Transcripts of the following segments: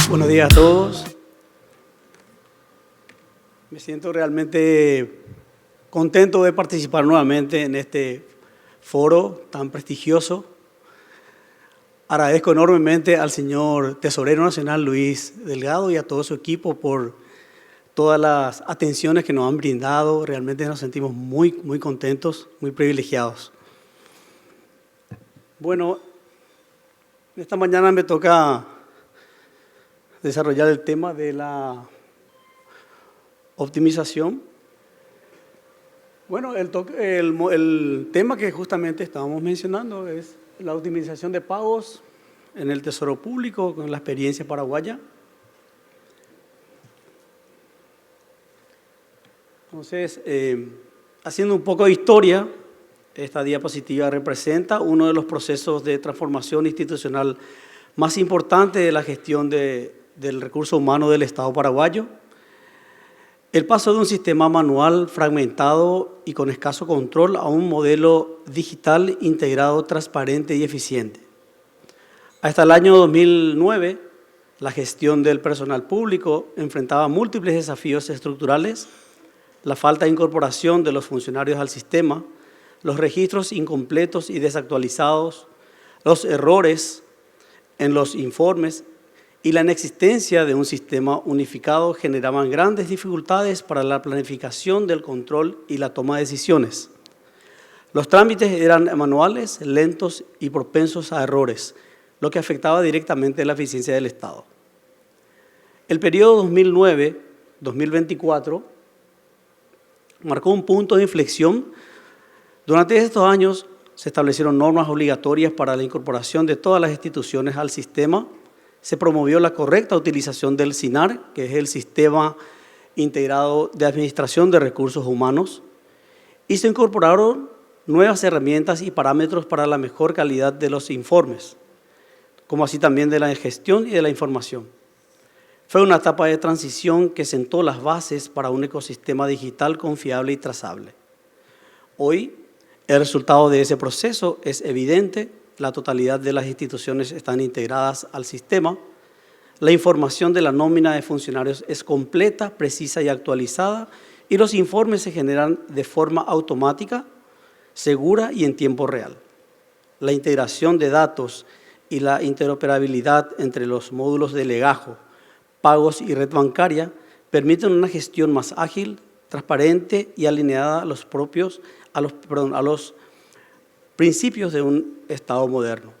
Buenos días a todos. Me siento realmente contento de participar nuevamente en este foro tan prestigioso. Agradezco enormemente al señor Tesorero Nacional Luis Delgado y a todo su equipo por todas las atenciones que nos han brindado. Realmente nos sentimos muy contentos, muy privilegiados. Bueno, esta mañana me toca desarrollar el tema de la optimización. Bueno, el tema que justamente estábamos mencionando es la optimización de pagos en el Tesoro Público con la experiencia paraguaya. Entonces, haciendo un poco de historia, esta diapositiva representa uno de los procesos de transformación institucional más importantes de la gestión del recurso humano del Estado paraguayo. El paso de un sistema manual fragmentado y con escaso control a un modelo digital integrado, transparente y eficiente. Hasta el año 2009, la gestión del personal público enfrentaba múltiples desafíos estructurales: la falta de incorporación de los funcionarios al sistema, los registros incompletos y desactualizados, los errores en los informes y la inexistencia de un sistema unificado generaban grandes dificultades para la planificación del control y la toma de decisiones. Los trámites eran manuales, lentos y propensos a errores, lo que afectaba directamente la eficiencia del Estado. El periodo 2009-2024 marcó un punto de inflexión. Durante estos años se establecieron normas obligatorias para la incorporación de todas las instituciones al sistema. Se promovió la correcta utilización del SINAR, que es el Sistema Integrado de Administración de Recursos Humanos, y se incorporaron nuevas herramientas y parámetros para la mejor calidad de los informes, como así también de la gestión y de la información. Fue una etapa de transición que sentó las bases para un ecosistema digital confiable y trazable. Hoy, el resultado de ese proceso es evidente. La totalidad de las instituciones están integradas al sistema. La información de la nómina de funcionarios es completa, precisa y actualizada, y los informes se generan de forma automática, segura y en tiempo real. La integración de datos y la interoperabilidad entre los módulos de legajo, pagos y red bancaria permiten una gestión más ágil, transparente y alineada a los principios de un Estado moderno.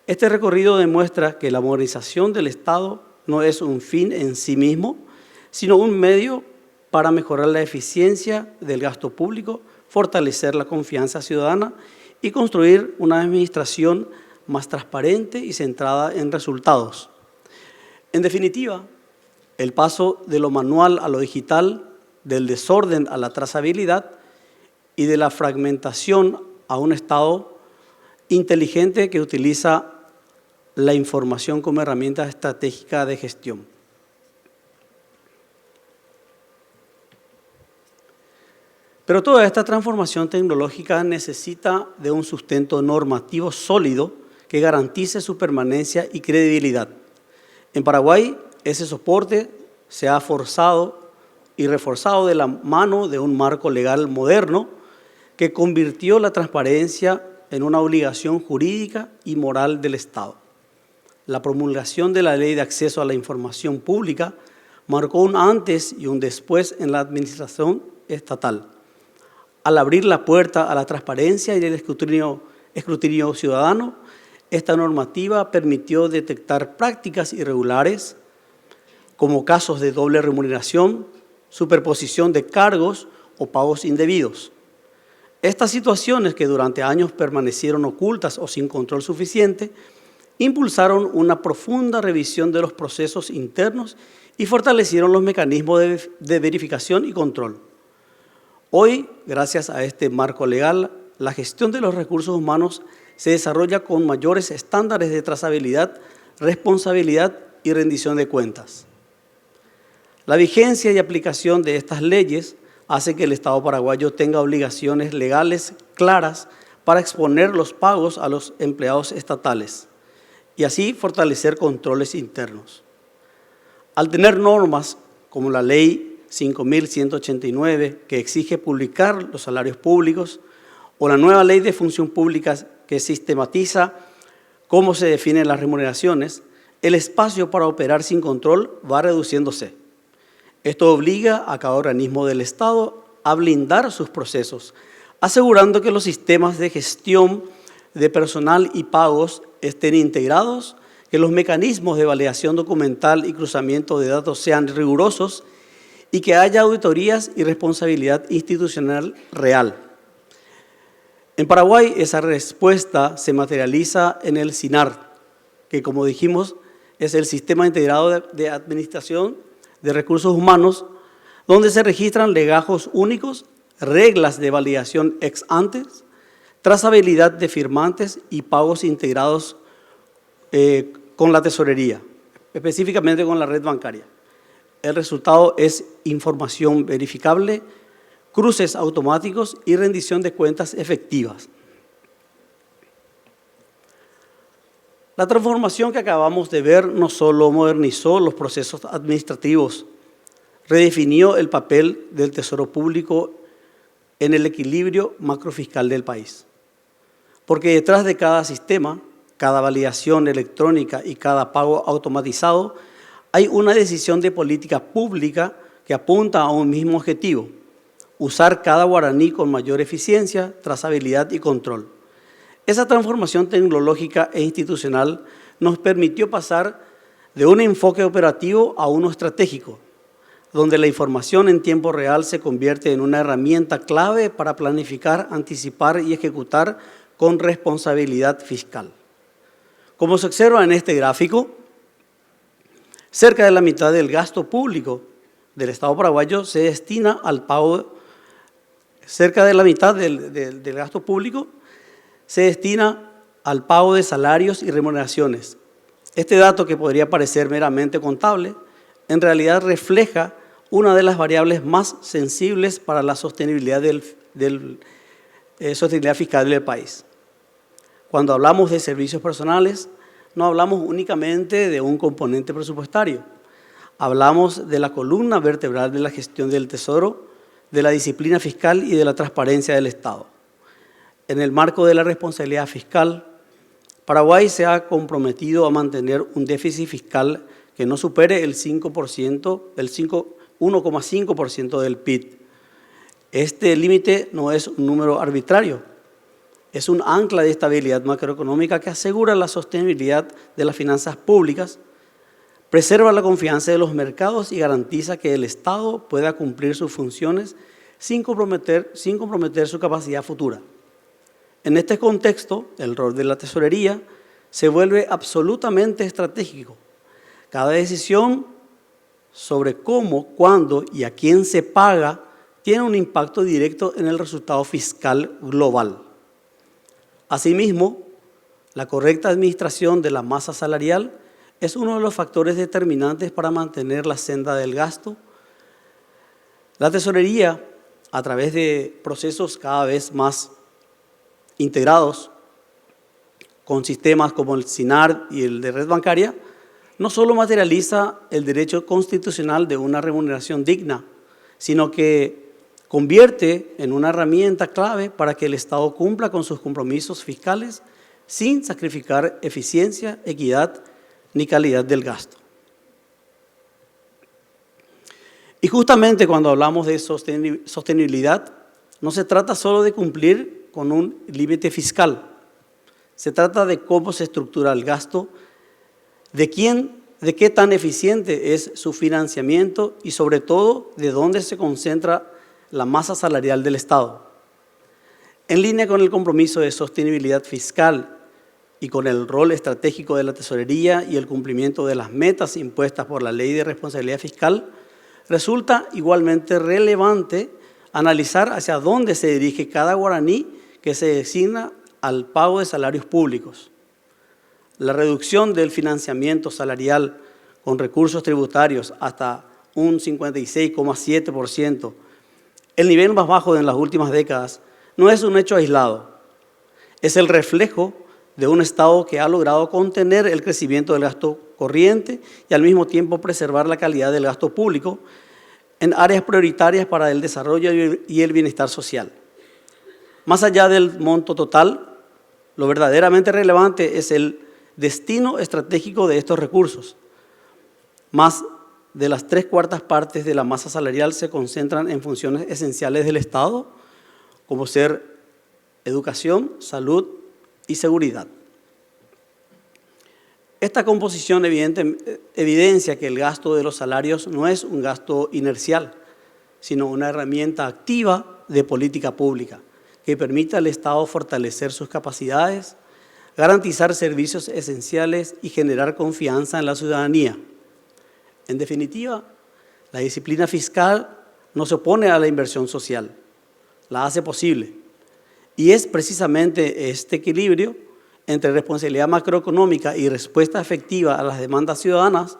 Este recorrido demuestra que la modernización del Estado no es un fin en sí mismo, sino un medio para mejorar la eficiencia del gasto público, fortalecer la confianza ciudadana y construir una administración más transparente y centrada en resultados. En definitiva, el paso de lo manual a lo digital, del desorden a la trazabilidad y de la fragmentación a un Estado inteligente que utiliza la información como herramienta estratégica de gestión. Pero toda esta transformación tecnológica necesita de un sustento normativo sólido que garantice su permanencia y credibilidad. En Paraguay, ese soporte se ha forzado y reforzado de la mano de un marco legal moderno que convirtió la transparencia en una obligación jurídica y moral del Estado. La promulgación de la Ley de Acceso a la Información Pública marcó un antes y un después en la administración estatal. Al abrir la puerta a la transparencia y el escrutinio ciudadano, esta normativa permitió detectar prácticas irregulares como casos de doble remuneración, superposición de cargos o pagos indebidos. Estas situaciones, que durante años permanecieron ocultas o sin control suficiente, impulsaron una profunda revisión de los procesos internos y fortalecieron los mecanismos de verificación y control. Hoy, gracias a este marco legal, la gestión de los recursos humanos se desarrolla con mayores estándares de trazabilidad, responsabilidad y rendición de cuentas. La vigencia y aplicación de estas leyes hace que el Estado paraguayo tenga obligaciones legales claras para exponer los pagos a los empleados estatales y así fortalecer controles internos. Al tener normas como la Ley 5.189, que exige publicar los salarios públicos, o la nueva Ley de Función Pública, que sistematiza cómo se definen las remuneraciones, el espacio para operar sin control va reduciéndose. Esto obliga a cada organismo del Estado a blindar sus procesos, asegurando que los sistemas de gestión de personal y pagos estén integrados, que los mecanismos de validación documental y cruzamiento de datos sean rigurosos y que haya auditorías y responsabilidad institucional real. En Paraguay, esa respuesta se materializa en el SINAR, que, como dijimos, es el Sistema Integrado de Administración de Recursos Humanos, donde se registran legajos únicos, reglas de validación ex ante, trazabilidad de firmantes y pagos integrados con la tesorería, específicamente con la red bancaria. El resultado es información verificable, cruces automáticos y rendición de cuentas efectivas. La transformación que acabamos de ver no solo modernizó los procesos administrativos, redefinió el papel del Tesoro Público en el equilibrio macrofiscal del país. Porque detrás de cada sistema, cada validación electrónica y cada pago automatizado, hay una decisión de política pública que apunta a un mismo objetivo: usar cada guaraní con mayor eficiencia, trazabilidad y control. Esa transformación tecnológica e institucional nos permitió pasar de un enfoque operativo a uno estratégico, donde la información en tiempo real se convierte en una herramienta clave para planificar, anticipar y ejecutar con responsabilidad fiscal. Como se observa en este gráfico, cerca de la mitad del gasto público del Estado paraguayo se destina al pago, cerca de la mitad del gasto público se destina al pago de salarios y remuneraciones. Este dato, que podría parecer meramente contable, en realidad refleja una de las variables más sensibles para la sostenibilidad sostenibilidad fiscal del país. Cuando hablamos de servicios personales, no hablamos únicamente de un componente presupuestario. Hablamos de la columna vertebral de la gestión del Tesoro, de la disciplina fiscal y de la transparencia del Estado. En el marco de la responsabilidad fiscal, Paraguay se ha comprometido a mantener un déficit fiscal que no supere el 1,5% del PIB. Este límite no es un número arbitrario, es un ancla de estabilidad macroeconómica que asegura la sostenibilidad de las finanzas públicas, preserva la confianza de los mercados y garantiza que el Estado pueda cumplir sus funciones sin comprometer su capacidad futura. En este contexto, el rol de la tesorería se vuelve absolutamente estratégico. Cada decisión sobre cómo, cuándo y a quién se paga tiene un impacto directo en el resultado fiscal global. Asimismo, la correcta administración de la masa salarial es uno de los factores determinantes para mantener la senda del gasto. La tesorería, a través de procesos cada vez más integrados con sistemas como el SINAR y el de red bancaria, no solo materializa el derecho constitucional de una remuneración digna, sino que convierte en una herramienta clave para que el Estado cumpla con sus compromisos fiscales sin sacrificar eficiencia, equidad ni calidad del gasto. Y justamente cuando hablamos de sostenibilidad, no se trata solo de cumplir con un límite fiscal. Se trata de cómo se estructura el gasto, de qué tan eficiente es su financiamiento y sobre todo de dónde se concentra la masa salarial del Estado. En línea con el compromiso de sostenibilidad fiscal y con el rol estratégico de la tesorería y el cumplimiento de las metas impuestas por la Ley de Responsabilidad Fiscal, resulta igualmente relevante analizar hacia dónde se dirige cada guaraní que se designa al pago de salarios públicos. La reducción del financiamiento salarial con recursos tributarios hasta un 56,7%, el nivel más bajo en las últimas décadas, no es un hecho aislado. Es el reflejo de un Estado que ha logrado contener el crecimiento del gasto corriente y al mismo tiempo preservar la calidad del gasto público en áreas prioritarias para el desarrollo y el bienestar social. Más allá del monto total, lo verdaderamente relevante es el destino estratégico de estos recursos. Más de las 3/4 partes de la masa salarial se concentran en funciones esenciales del Estado, como ser educación, salud y seguridad. Esta composición evidencia que el gasto de los salarios no es un gasto inercial, sino una herramienta activa de política pública que permite al Estado fortalecer sus capacidades, garantizar servicios esenciales y generar confianza en la ciudadanía. En definitiva, la disciplina fiscal no se opone a la inversión social, la hace posible. Y es precisamente este equilibrio entre responsabilidad macroeconómica y respuesta efectiva a las demandas ciudadanas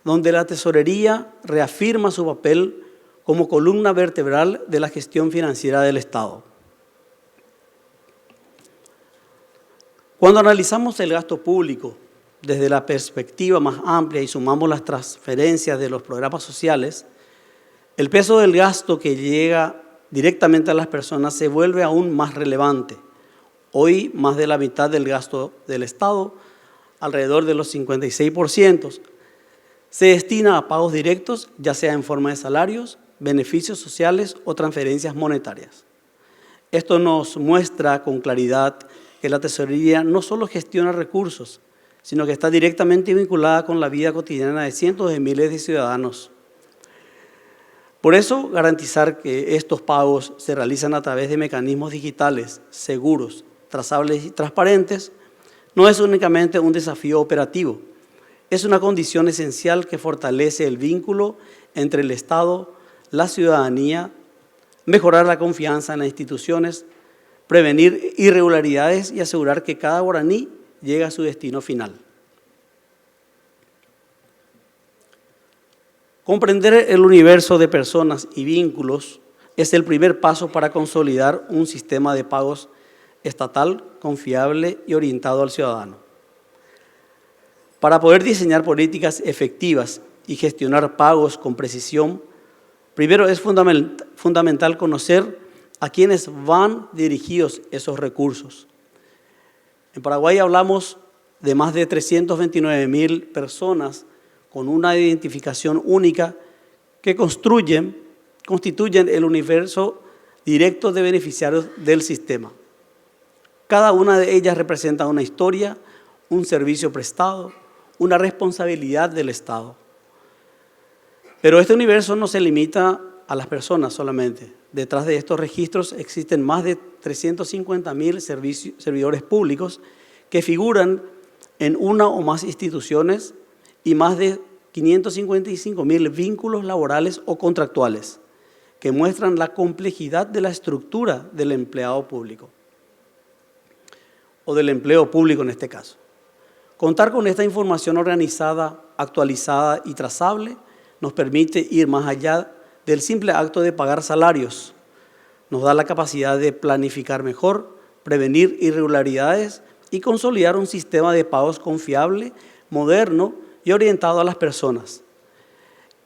donde la tesorería reafirma su papel como columna vertebral de la gestión financiera del Estado. Cuando analizamos el gasto público desde la perspectiva más amplia y sumamos las transferencias de los programas sociales, el peso del gasto que llega directamente a las personas se vuelve aún más relevante. Hoy, más de la mitad del gasto del Estado, alrededor de los 56%, se destina a pagos directos, ya sea en forma de salarios, beneficios sociales o transferencias monetarias. Esto nos muestra con claridad que la tesorería no solo gestiona recursos, sino que está directamente vinculada con la vida cotidiana de cientos de miles de ciudadanos. Por eso, garantizar que estos pagos se realizan a través de mecanismos digitales, seguros, trazables y transparentes, no es únicamente un desafío operativo, es una condición esencial que fortalece el vínculo entre el Estado, la ciudadanía, mejorar la confianza en las instituciones, prevenir irregularidades y asegurar que cada guaraní llegue a su destino final. Comprender el universo de personas y vínculos es el primer paso para consolidar un sistema de pagos estatal, confiable y orientado al ciudadano. Para poder diseñar políticas efectivas y gestionar pagos con precisión, primero es fundamental conocer a quiénes van dirigidos esos recursos. En Paraguay hablamos de más de 329.000 personas con una identificación única que constituyen el universo directo de beneficiarios del sistema. Cada una de ellas representa una historia, un servicio prestado, una responsabilidad del Estado. Pero este universo no se limita a las personas solamente. Detrás de estos registros existen más de 350.000 servidores públicos que figuran en una o más instituciones y más de 555.000 vínculos laborales o contractuales que muestran la complejidad de la estructura del empleado público o del empleo público en este caso. Contar con esta información organizada, actualizada y trazable nos permite ir más allá del simple acto de pagar salarios. Nos da la capacidad de planificar mejor, prevenir irregularidades y consolidar un sistema de pagos confiable, moderno y orientado a las personas.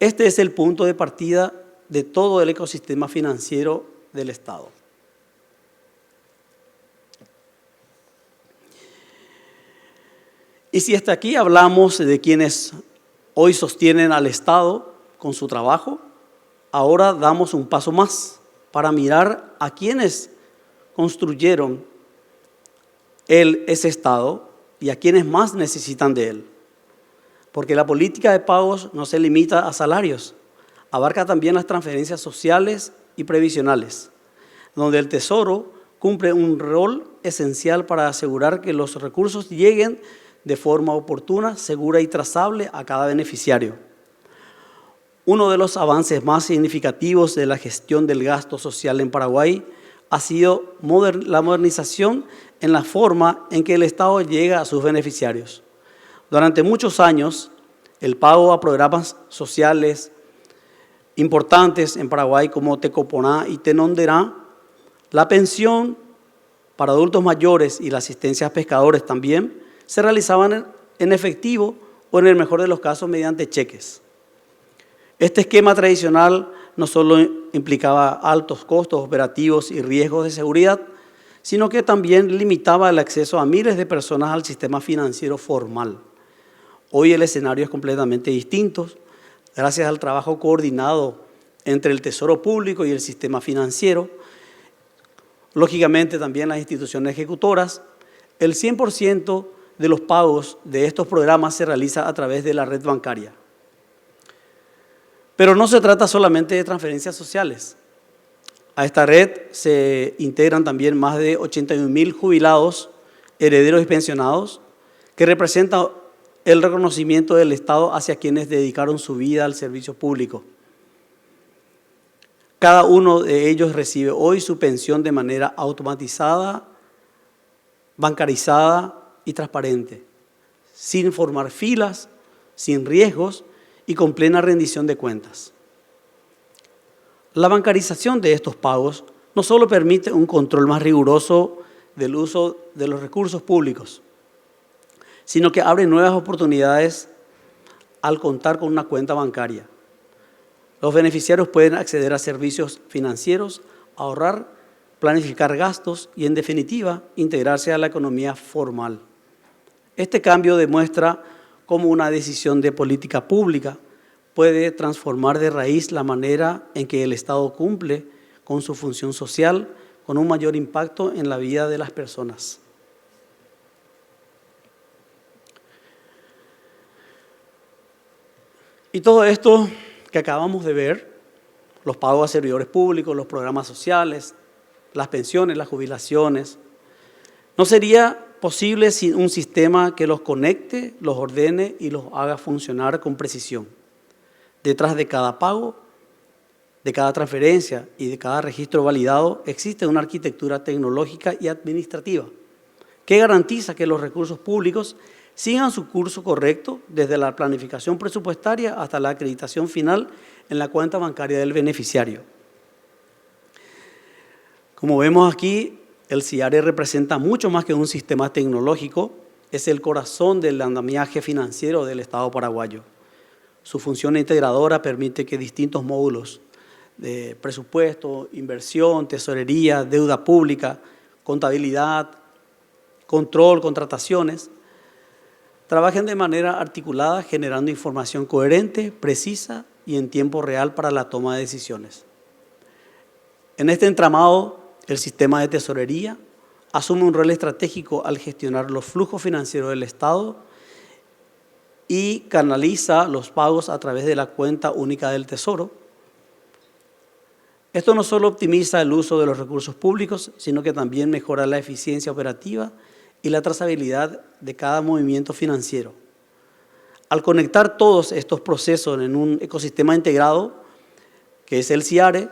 Este es el punto de partida de todo el ecosistema financiero del Estado. Y si hasta aquí hablamos de quienes hoy sostienen al Estado con su trabajo, ahora damos un paso más para mirar a quienes construyeron ese Estado y a quienes más necesitan de él. Porque la política de pagos no se limita a salarios, abarca también las transferencias sociales y previsionales, donde el Tesoro cumple un rol esencial para asegurar que los recursos lleguen de forma oportuna, segura y trazable a cada beneficiario. Uno de los avances más significativos de la gestión del gasto social en Paraguay ha sido la modernización en la forma en que el Estado llega a sus beneficiarios. Durante muchos años, el pago a programas sociales importantes en Paraguay como Tecoponá y Tenonderá, la pensión Para adultos mayores y la asistencia a pescadores también se realizaban en efectivo o en el mejor de los casos mediante cheques. Este esquema tradicional no solo implicaba altos costos operativos y riesgos de seguridad, sino que también limitaba el acceso a miles de personas al sistema financiero formal. Hoy el escenario es completamente distinto, gracias al trabajo coordinado entre el Tesoro Público y el sistema financiero. Lógicamente también las instituciones ejecutoras, el 100% de los pagos de estos programas se realiza a través de la red bancaria. Pero no se trata solamente de transferencias sociales. A esta red se integran también más de 81.000 jubilados, herederos y pensionados, que representan el reconocimiento del Estado hacia quienes dedicaron su vida al servicio público. Cada uno de ellos recibe hoy su pensión de manera automatizada, bancarizada y transparente, sin formar filas, sin riesgos y con plena rendición de cuentas. La bancarización de estos pagos no solo permite un control más riguroso del uso de los recursos públicos, sino que abre nuevas oportunidades al contar con una cuenta bancaria. Los beneficiarios pueden acceder a servicios financieros, ahorrar, planificar gastos y, en definitiva, integrarse a la economía formal. Este cambio demuestra cómo una decisión de política pública puede transformar de raíz la manera en que el Estado cumple con su función social, con un mayor impacto en la vida de las personas. Y todo esto que acabamos de ver, los pagos a servidores públicos, los programas sociales, las pensiones, las jubilaciones, no sería posible sin un sistema que los conecte, los ordene y los haga funcionar con precisión. Detrás de cada pago, de cada transferencia y de cada registro validado existe una arquitectura tecnológica y administrativa que garantiza que los recursos públicos sigan su curso correcto desde la planificación presupuestaria hasta la acreditación final en la cuenta bancaria del beneficiario. Como vemos aquí, el CIARE representa mucho más que un sistema tecnológico, es el corazón del andamiaje financiero del Estado paraguayo. Su función integradora permite que distintos módulos de presupuesto, inversión, tesorería, deuda pública, contabilidad, control, contrataciones, trabajen de manera articulada, generando información coherente, precisa y en tiempo real para la toma de decisiones. En este entramado, el sistema de tesorería asume un rol estratégico al gestionar los flujos financieros del Estado y canaliza los pagos a través de la cuenta única del Tesoro. Esto no solo optimiza el uso de los recursos públicos, sino que también mejora la eficiencia operativa y la trazabilidad de cada movimiento financiero. Al conectar todos estos procesos en un ecosistema integrado, que es el CIARE,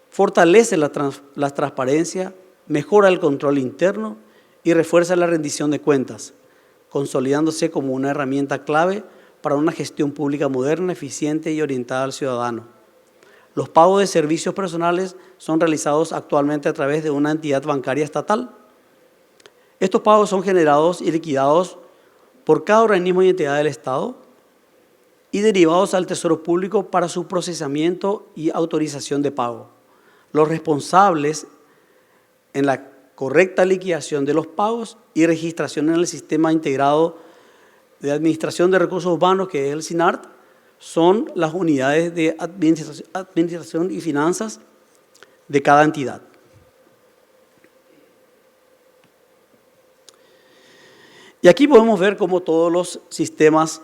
fortalece la transparencia, mejora el control interno y refuerza la rendición de cuentas, consolidándose como una herramienta clave para una gestión pública moderna, eficiente y orientada al ciudadano. Los pagos de servicios personales son realizados actualmente a través de una entidad bancaria estatal. Estos pagos son generados y liquidados por cada organismo y entidad del Estado y derivados al Tesoro Público para su procesamiento y autorización de pago. Los responsables en la correcta liquidación de los pagos y registración en el Sistema Integrado de Administración de Recursos Humanos, que es el SINART, son las unidades de administración y finanzas de cada entidad. Y aquí podemos ver cómo todos los sistemas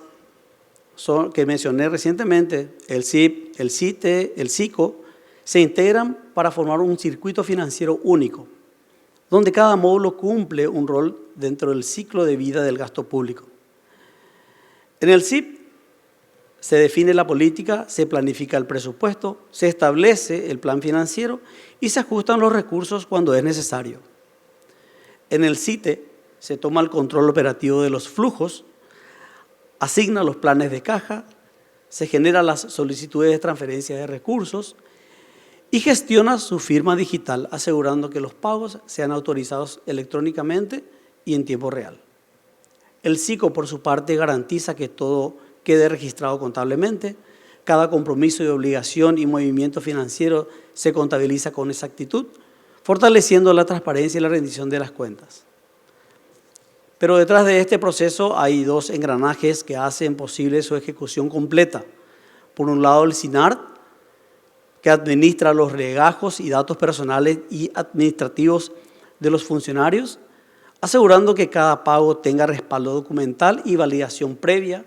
que mencioné recientemente, el SIP, el CITE, el SICO, se integran para formar un circuito financiero único, donde cada módulo cumple un rol dentro del ciclo de vida del gasto público. En el SIP se define la política, se planifica el presupuesto, se establece el plan financiero y se ajustan los recursos cuando es necesario. En el CITE se toma el control operativo de los flujos, asigna los planes de caja, se generan las solicitudes de transferencia de recursos y gestiona su firma digital, asegurando que los pagos sean autorizados electrónicamente y en tiempo real. El SICO, por su parte, garantiza que todo quede registrado contablemente. Cada compromiso y obligación y movimiento financiero se contabiliza con exactitud, fortaleciendo la transparencia y la rendición de las cuentas. Pero detrás de este proceso hay dos engranajes que hacen posible su ejecución completa. Por un lado, el SINAR, que administra los legajos y datos personales y administrativos de los funcionarios, asegurando que cada pago tenga respaldo documental y validación previa.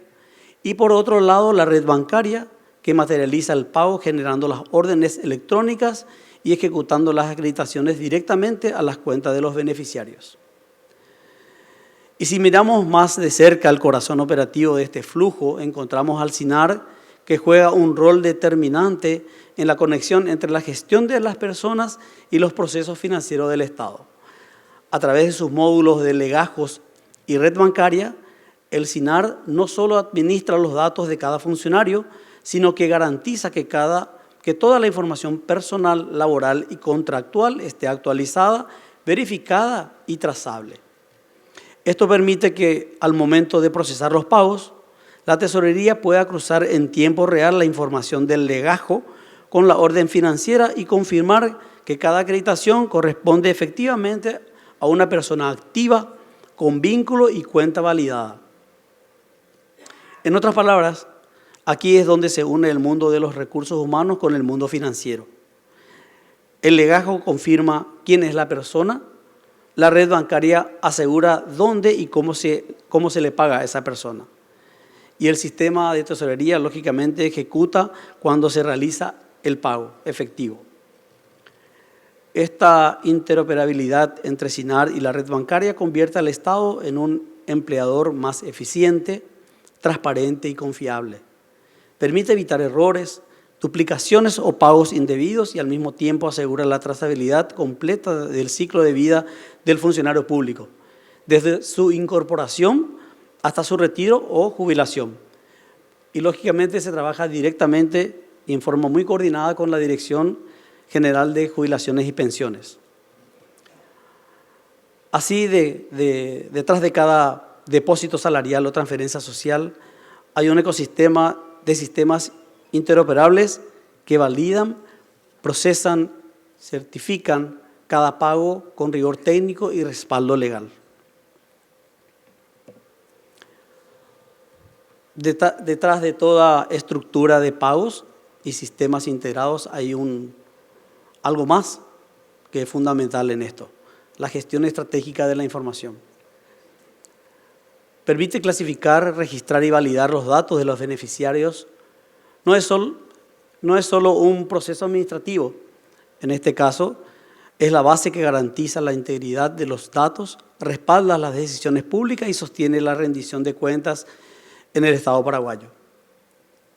Y por otro lado, la red bancaria, que materializa el pago generando las órdenes electrónicas y ejecutando las acreditaciones directamente a las cuentas de los beneficiarios. Y si miramos más de cerca el corazón operativo de este flujo, encontramos al SINAR, que juega un rol determinante en la conexión entre la gestión de las personas y los procesos financieros del Estado. A través de sus módulos de legajos y red bancaria, el SINAR no solo administra los datos de cada funcionario, sino que garantiza que toda la información personal, laboral y contractual esté actualizada, verificada y trazable. Esto permite que al momento de procesar los pagos, la tesorería pueda cruzar en tiempo real la información del legajo con la orden financiera y confirmar que cada acreditación corresponde efectivamente a una persona activa con vínculo y cuenta validada. En otras palabras, aquí es donde se une el mundo de los recursos humanos con el mundo financiero. El legajo confirma quién es la persona, la red bancaria asegura dónde y cómo se le paga a esa persona. Y el sistema de tesorería, lógicamente, ejecuta cuando se realiza el pago efectivo. Esta interoperabilidad entre SINAR y la red bancaria convierte al Estado en un empleador más eficiente, transparente y confiable. Permite evitar errores, duplicaciones o pagos indebidos y al mismo tiempo asegura la trazabilidad completa del ciclo de vida del funcionario público, desde su incorporación hasta su retiro o jubilación. Y lógicamente se trabaja directamente y en forma muy coordinada con la Dirección General de Jubilaciones y Pensiones. Así, detrás de cada depósito salarial o transferencia social, hay un ecosistema de sistemas interoperables que validan, procesan, certifican cada pago con rigor técnico y respaldo legal. Detrás de toda estructura de pagos y sistemas integrados hay algo más que es fundamental en esto: la gestión estratégica de la información. Permite clasificar, registrar y validar los datos de los beneficiarios. No es solo un proceso administrativo. En este caso, es la base que garantiza la integridad de los datos, respalda las decisiones públicas y sostiene la rendición de cuentas en el Estado paraguayo.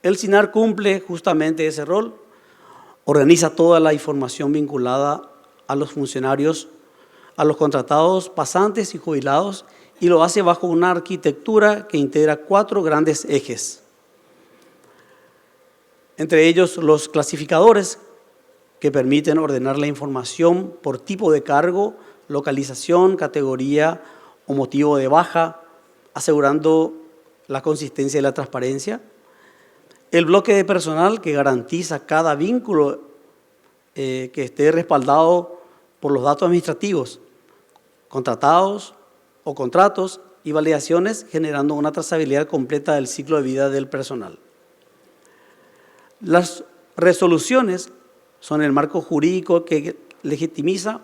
El SINAR cumple justamente ese rol, organiza toda la información vinculada a los funcionarios, a los contratados, pasantes y jubilados, y lo hace bajo una arquitectura que integra 4 grandes ejes. Entre ellos, los clasificadores, que permiten ordenar la información por tipo de cargo, localización, categoría o motivo de baja, asegurando la consistencia y la transparencia. El bloque de personal, que garantiza cada vínculo que esté respaldado por los datos administrativos, contratados o contratos y validaciones, generando una trazabilidad completa del ciclo de vida del personal. Las resoluciones son el marco jurídico que legitimiza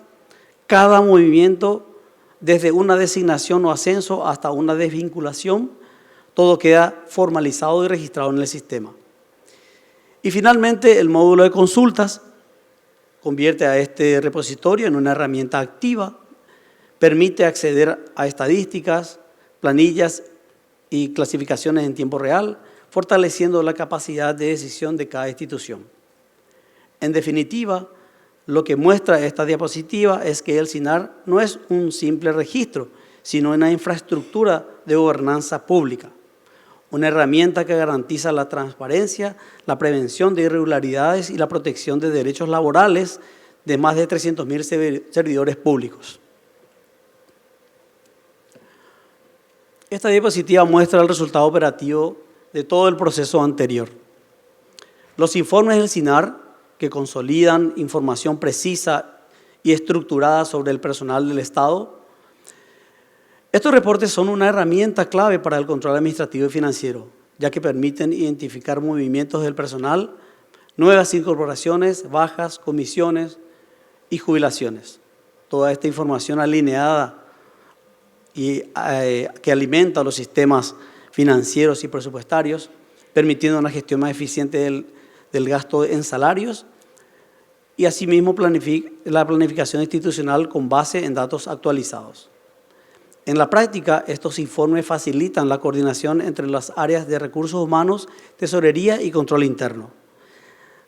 cada movimiento, desde una designación o ascenso hasta una desvinculación. Todo queda formalizado y registrado en el sistema. Y finalmente, el módulo de consultas convierte a este repositorio en una herramienta activa, permite acceder a estadísticas, planillas y clasificaciones en tiempo real, fortaleciendo la capacidad de decisión de cada institución. En definitiva, lo que muestra esta diapositiva es que el SINAR no es un simple registro, sino una infraestructura de gobernanza pública, una herramienta que garantiza la transparencia, la prevención de irregularidades y la protección de derechos laborales de más de 300.000 servidores públicos. Esta diapositiva muestra el resultado operativo de todo el proceso anterior. Los informes del SINAR, que consolidan información precisa y estructurada sobre el personal del Estado. Estos reportes son una herramienta clave para el control administrativo y financiero, ya que permiten identificar movimientos del personal, nuevas incorporaciones, bajas, comisiones y jubilaciones. Toda esta información alineada y que alimenta los sistemas financieros y presupuestarios, permitiendo una gestión más eficiente del gasto en salarios y asimismo la planificación institucional con base en datos actualizados. En la práctica, estos informes facilitan la coordinación entre las áreas de recursos humanos, tesorería y control interno,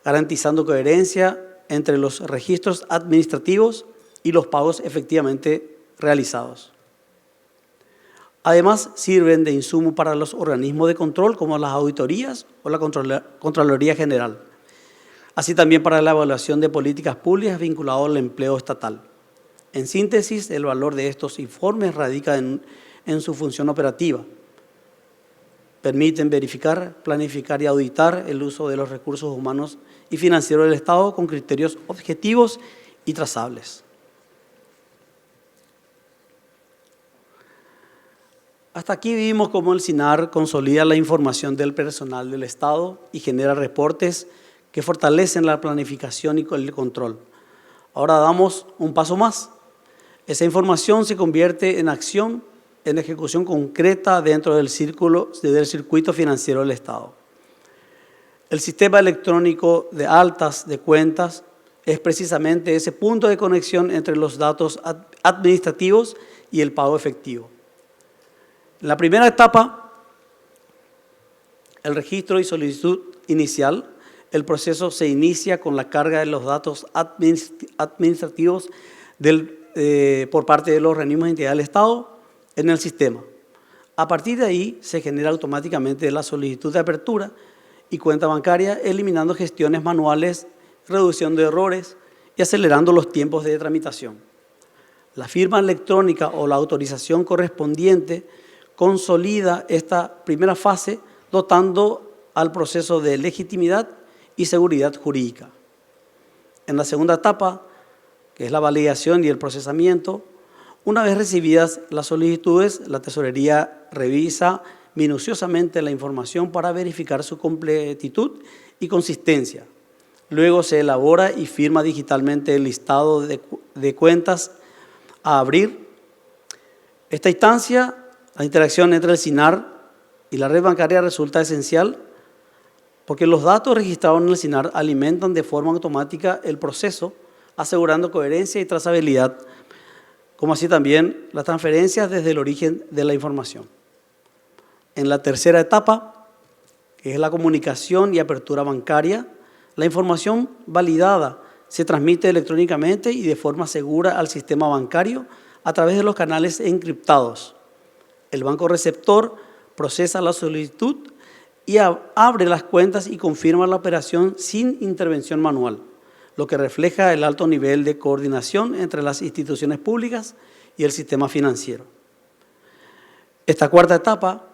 garantizando coherencia entre los registros administrativos y los pagos efectivamente realizados. Además, sirven de insumo para los organismos de control como las auditorías o la Contraloría General, así también para la evaluación de políticas públicas vinculadas al empleo estatal. En síntesis, el valor de estos informes radica en su función operativa. Permiten verificar, planificar y auditar el uso de los recursos humanos y financieros del Estado con criterios objetivos y trazables. Hasta aquí vimos cómo el SINAR consolida la información del personal del Estado y genera reportes que fortalecen la planificación y el control. Ahora damos un paso más. Esa información se convierte en acción, en ejecución concreta dentro del circuito financiero del Estado. El sistema electrónico de altas de cuentas es precisamente ese punto de conexión entre los datos administrativos y el pago efectivo. En la primera etapa, el registro y solicitud inicial, el proceso se inicia con la carga de los datos administrativos por parte de los organismos de entidad del Estado en el sistema. A partir de ahí se genera automáticamente la solicitud de apertura y cuenta bancaria, eliminando gestiones manuales, reducción de errores y acelerando los tiempos de tramitación. La firma electrónica o la autorización correspondiente consolida esta primera fase, dotando al proceso de legitimidad y seguridad jurídica. En la segunda etapa, que es la validación y el procesamiento, una vez recibidas las solicitudes, la tesorería revisa minuciosamente la información para verificar su completitud y consistencia. Luego se elabora y firma digitalmente el listado de cuentas a abrir. Esta instancia, la interacción entre el SINAR y la red bancaria resulta esencial porque los datos registrados en el SINAR alimentan de forma automática el proceso, asegurando coherencia y trazabilidad, como así también las transferencias desde el origen de la información. En la tercera etapa, que es la comunicación y apertura bancaria, la información validada se transmite electrónicamente y de forma segura al sistema bancario a través de los canales encriptados. El banco receptor procesa la solicitud y abre las cuentas y confirma la operación sin intervención manual, lo que refleja el alto nivel de coordinación entre las instituciones públicas y el sistema financiero. Esta cuarta etapa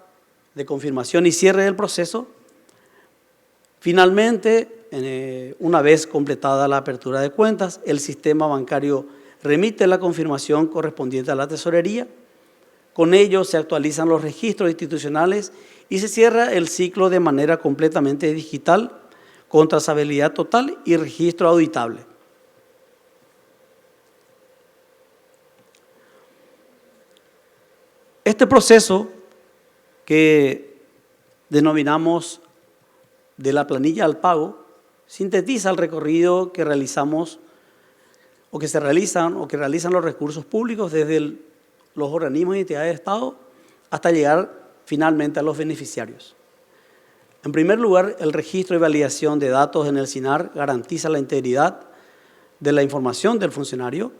de confirmación y cierre del proceso, finalmente, una vez completada la apertura de cuentas, el sistema bancario remite la confirmación correspondiente a la tesorería. Con ello se actualizan los registros institucionales y se cierra el ciclo de manera completamente digital, con trazabilidad total y registro auditable. Este proceso que denominamos de la planilla al pago sintetiza el recorrido que realizamos o que realizan los recursos públicos desde los organismos y entidades de Estado hasta llegar finalmente a los beneficiarios. En primer lugar, el registro y validación de datos en el SINAR garantiza la integridad de la información del funcionario.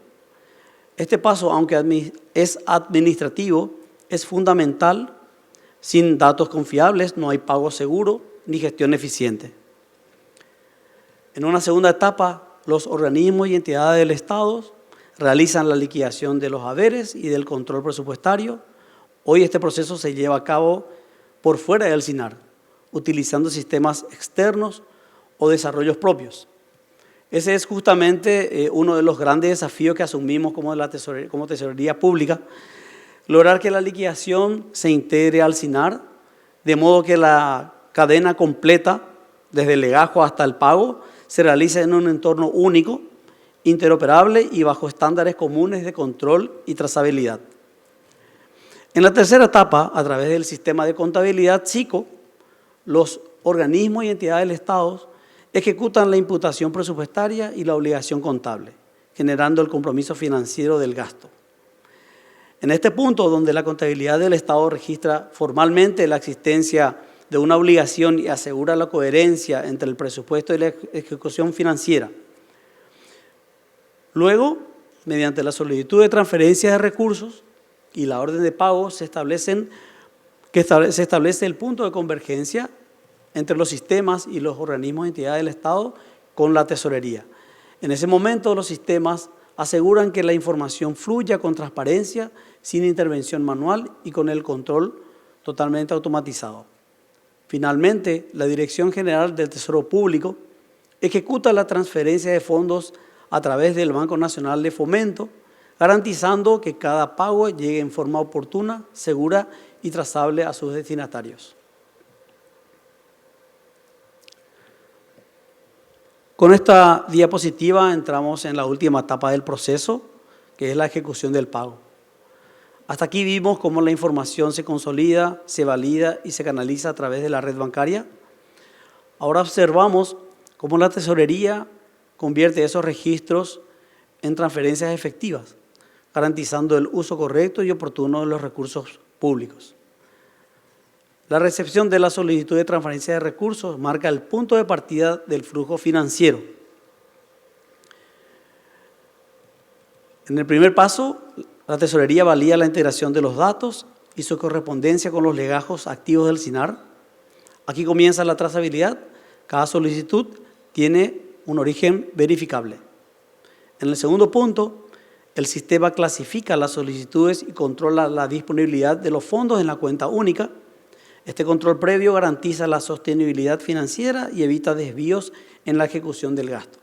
Este paso, aunque es administrativo, es fundamental Sin datos confiables no hay pago seguro ni gestión eficiente. En una segunda etapa, los organismos y entidades del Estado realizan la liquidación de los haberes y del control presupuestario. Hoy este proceso se lleva a cabo por fuera del SINAR, utilizando sistemas externos o desarrollos propios. Ese es justamente uno de los grandes desafíos que asumimos como tesorería pública, lograr que la liquidación se integre al SINAR, de modo que la cadena completa, desde el legajo hasta el pago, se realice en un entorno único, interoperable y bajo estándares comunes de control y trazabilidad. En la tercera etapa, a través del sistema de contabilidad SICO, los organismos y entidades del Estado ejecutan la imputación presupuestaria y la obligación contable, generando el compromiso financiero del gasto. En este punto, donde la contabilidad del Estado registra formalmente la existencia de una obligación y asegura la coherencia entre el presupuesto y la ejecución financiera. Luego, mediante la solicitud de transferencia de recursos y la orden de pago, se establece el punto de convergencia entre los sistemas y los organismos y entidades del Estado con la tesorería. En ese momento, los sistemas aseguran que la información fluya con transparencia, sin intervención manual y con el control totalmente automatizado. Finalmente, la Dirección General del Tesoro Público ejecuta la transferencia de fondos a través del Banco Nacional de Fomento, garantizando que cada pago llegue en forma oportuna, segura y trazable a sus destinatarios. Con esta diapositiva entramos en la última etapa del proceso, que es la ejecución del pago. Hasta aquí vimos cómo la información se consolida, se valida y se canaliza a través de la red bancaria. Ahora observamos cómo la tesorería convierte esos registros en transferencias efectivas, garantizando el uso correcto y oportuno de los recursos públicos. La recepción de la solicitud de transferencia de recursos marca el punto de partida del flujo financiero. En el primer paso, la tesorería valida la integración de los datos y su correspondencia con los legajos activos del SINAR. Aquí comienza la trazabilidad. Cada solicitud tiene un origen verificable. En el segundo punto, el sistema clasifica las solicitudes y controla la disponibilidad de los fondos en la cuenta única. Este control previo garantiza la sostenibilidad financiera y evita desvíos en la ejecución del gasto.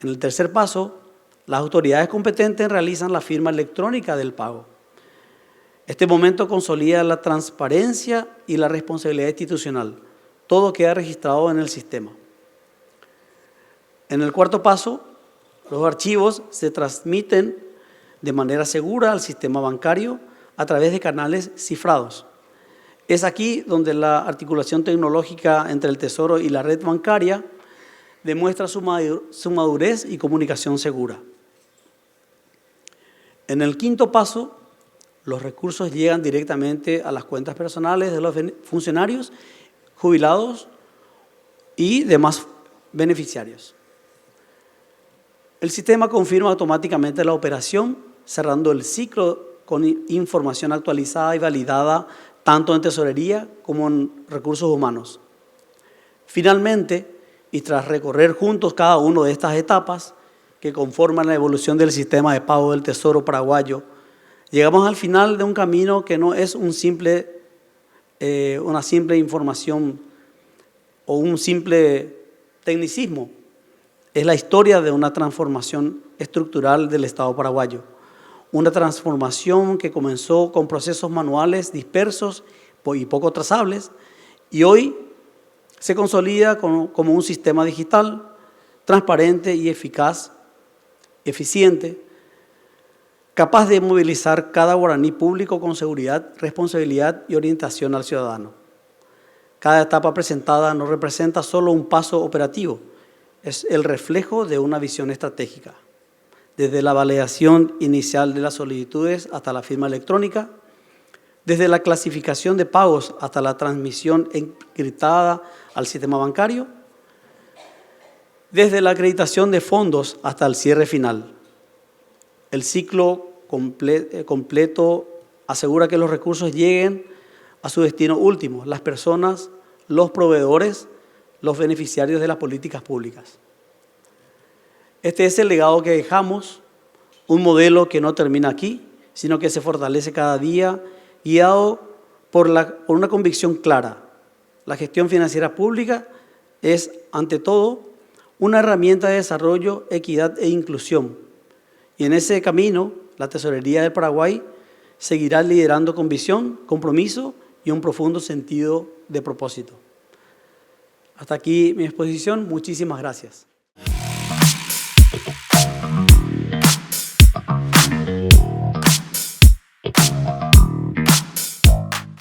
En el tercer paso, las autoridades competentes realizan la firma electrónica del pago. Este momento consolida la transparencia y la responsabilidad institucional. Todo queda registrado en el sistema. En el cuarto paso, los archivos se transmiten de manera segura al sistema bancario a través de canales cifrados. Es aquí donde la articulación tecnológica entre el Tesoro y la red bancaria demuestra su madurez y comunicación segura. En el quinto paso, los recursos llegan directamente a las cuentas personales de los funcionarios, jubilados y demás beneficiarios. El sistema confirma automáticamente la operación, cerrando el ciclo con información actualizada y validada tanto en tesorería como en recursos humanos. Finalmente, y tras recorrer juntos cada una de estas etapas que conforman la evolución del sistema de pago del Tesoro paraguayo, llegamos al final de un camino que no es una simple información o un simple tecnicismo. Es la historia de una transformación estructural del Estado paraguayo. Una transformación que comenzó con procesos manuales dispersos y poco trazables y hoy se consolida como un sistema digital transparente y eficaz, eficiente, capaz de movilizar cada guaraní público con seguridad, responsabilidad y orientación al ciudadano. Cada etapa presentada no representa solo un paso operativo, es el reflejo de una visión estratégica. Desde la validación inicial de las solicitudes hasta la firma electrónica, desde la clasificación de pagos hasta la transmisión encriptada al sistema bancario, desde la acreditación de fondos hasta el cierre final. El ciclo completo asegura que los recursos lleguen a su destino último, las personas, los proveedores, los beneficiarios de las políticas públicas. Este es el legado que dejamos, un modelo que no termina aquí, sino que se fortalece cada día, guiado por una convicción clara. La gestión financiera pública es, ante todo, una herramienta de desarrollo, equidad e inclusión. Y en ese camino, la Tesorería del Paraguay seguirá liderando con visión, compromiso y un profundo sentido de propósito. Hasta aquí mi exposición. Muchísimas gracias.